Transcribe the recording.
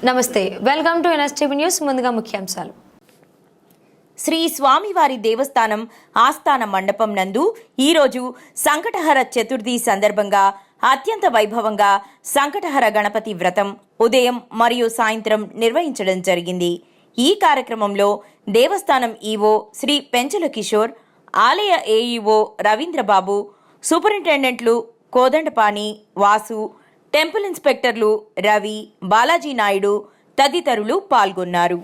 నమస్తే, welcome to NSTV news. ముందుగా ముఖ్యాంశాలు. శ్రీ స్వామివారి దేవస్థానం ఆస్థాన మండపం నందు ఈరోజు సంకటహర చతుర్థి సందర్భంగా అత్యంత వైభవంగా సంకటహర గణపతి వ్రతం ఉదయం మరియు సాయంత్రం నిర్వహించడం జరిగింది. ఈ కార్యక్రమంలో దేవస్థానం ఈవో శ్రీ పెంచల కిషోర్, ఆలయ ఏఈఓ రవీంద్రబాబు, సూపరింటెండెంట్లు కోదండపాణి, వాసు, టెంపుల్ ఇన్స్పెక్టర్లు రవి, బాలాజీ నాయుడు తదితరులు పాల్గొన్నారు.